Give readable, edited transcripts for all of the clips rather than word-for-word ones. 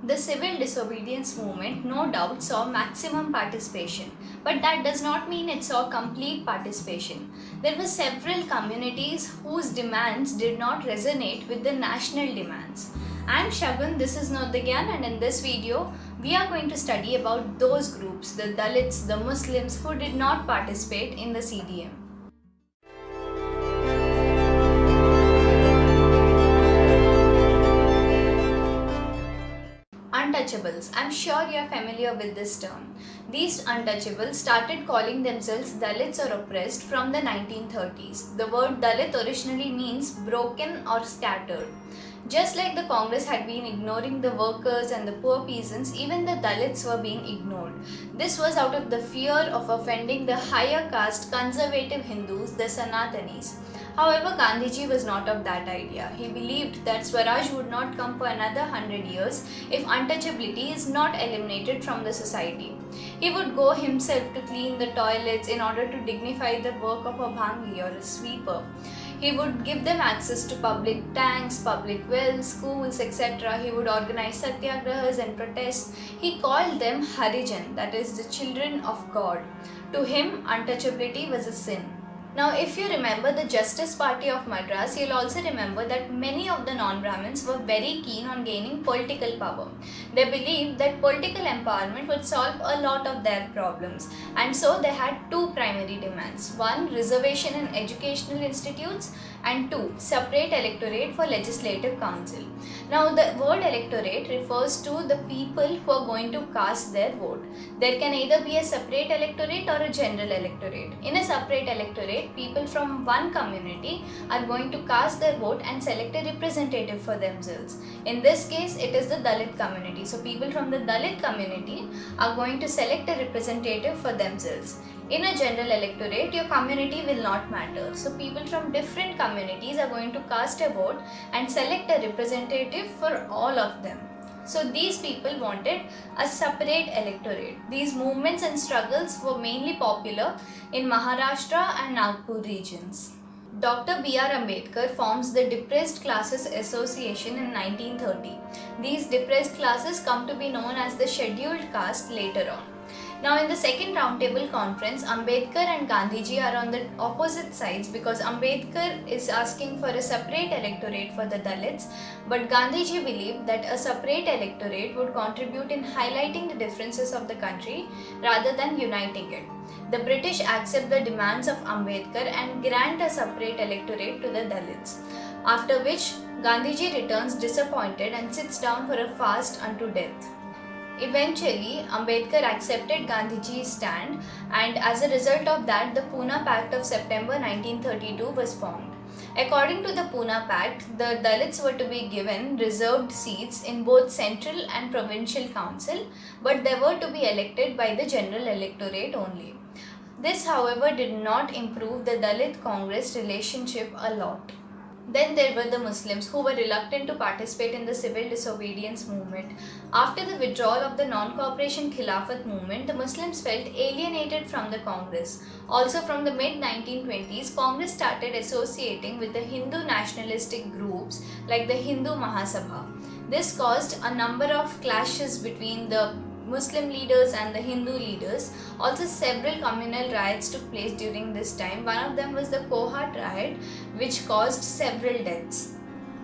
The civil disobedience movement no doubt saw maximum participation, but that does not mean it saw complete participation. There were several communities whose demands did not resonate with the national demands. I am Shagun, this is Nodagyan, and in this video, we are going to study about those groups, the Dalits, the Muslims who did not participate in the CDM. Untouchables. I'm sure you're familiar with this term. These untouchables started calling themselves Dalits or oppressed from the 1930s. The word Dalit originally means broken or scattered. Just like the Congress had been ignoring the workers and the poor peasants, even the Dalits were being ignored. This was out of the fear of offending the higher caste conservative Hindus, the Sanatanis. However, Gandhiji was not of that idea. He believed that Swaraj would not come for another 100 years if untouchability is not eliminated from the society. He would go himself to clean the toilets in order to dignify the work of a bhangi or a sweeper. He would give them access to public tanks, public wells, schools, etc. He would organize satyagrahas and protests. He called them Harijan, that is, the children of God. To him, untouchability was a sin. Now, if you remember the Justice Party of Madras, you'll also remember that many of the non-Brahmins were very keen on gaining political power. They believed that political empowerment would solve a lot of their problems, and so they had two primary demands. One, reservation in educational institutes, and two, separate electorate for legislative council. Now, the word electorate refers to the people who are going to cast their vote. There can either be a separate electorate or a general electorate. In a separate electorate, people from one community are going to cast their vote and select a representative for themselves. In this case, it is the Dalit community. So, people from the Dalit community are going to select a representative for themselves. In a general electorate, your community will not matter. So, people from different communities are going to cast a vote and select a representative for all of them. So, these people wanted a separate electorate. These movements and struggles were mainly popular in Maharashtra and Nagpur regions. Dr. B.R. Ambedkar forms the Depressed Classes Association in 1930. These depressed classes come to be known as the scheduled caste later on. Now, in the second roundtable conference, Ambedkar and Gandhiji are on the opposite sides because Ambedkar is asking for a separate electorate for the Dalits, but Gandhiji believed that a separate electorate would contribute in highlighting the differences of the country rather than uniting it. The British accept the demands of Ambedkar and grant a separate electorate to the Dalits, after which Gandhiji returns disappointed and sits down for a fast unto death. Eventually, Ambedkar accepted Gandhiji's stand, and as a result of that, the Pune Pact of September 1932 was formed. According to the Pune Pact, the Dalits were to be given reserved seats in both central and provincial council, but they were to be elected by the general electorate only. This, however, did not improve the Dalit Congress relationship a lot. Then there were the Muslims who were reluctant to participate in the civil disobedience movement. After the withdrawal of the non-cooperation Khilafat movement, the Muslims felt alienated from the Congress. Also from the mid-1920s, Congress started associating with the Hindu nationalistic groups like the Hindu Mahasabha. This caused a number of clashes between the Muslim leaders and the Hindu leaders. Also, several communal riots took place during this time. One of them was the Kohat riot, which caused several deaths.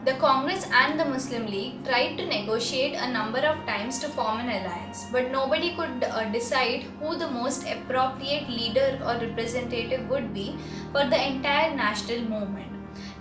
The Congress and the Muslim League tried to negotiate a number of times to form an alliance, but nobody could decide who the most appropriate leader or representative would be for the entire national movement.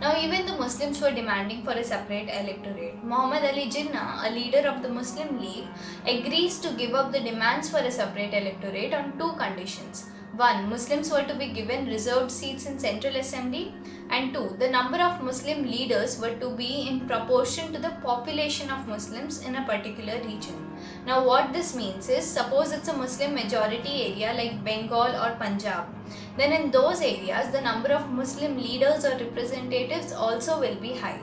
Now, even the Muslims were demanding for a separate electorate. Muhammad Ali Jinnah, a leader of the Muslim League, agrees to give up the demands for a separate electorate on two conditions. One, Muslims were to be given reserved seats in Central Assembly, and two, the number of Muslim leaders were to be in proportion to the population of Muslims in a particular region. Now, what this means is, suppose it's a Muslim majority area like Bengal or Punjab, then in those areas the number of Muslim leaders or representatives also will be high.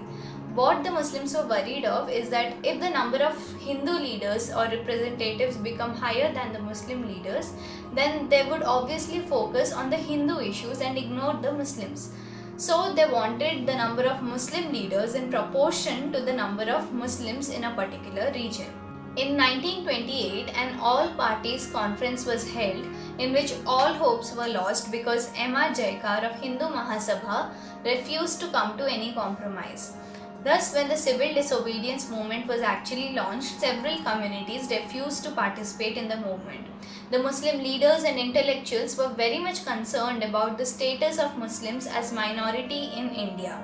What the Muslims were worried of is that if the number of Hindu leaders or representatives become higher than the Muslim leaders, then they would obviously focus on the Hindu issues and ignore the Muslims. So they wanted the number of Muslim leaders in proportion to the number of Muslims in a particular region. In 1928, an all-parties conference was held in which all hopes were lost because M.R. Jaikar of Hindu Mahasabha refused to come to any compromise. Thus, when the civil disobedience movement was actually launched, several communities refused to participate in the movement. The Muslim leaders and intellectuals were very much concerned about the status of Muslims as minority in India.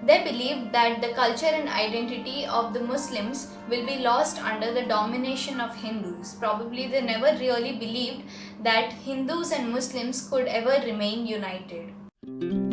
They believed that the culture and identity of the Muslims will be lost under the domination of Hindus. Probably they never really believed that Hindus and Muslims could ever remain united.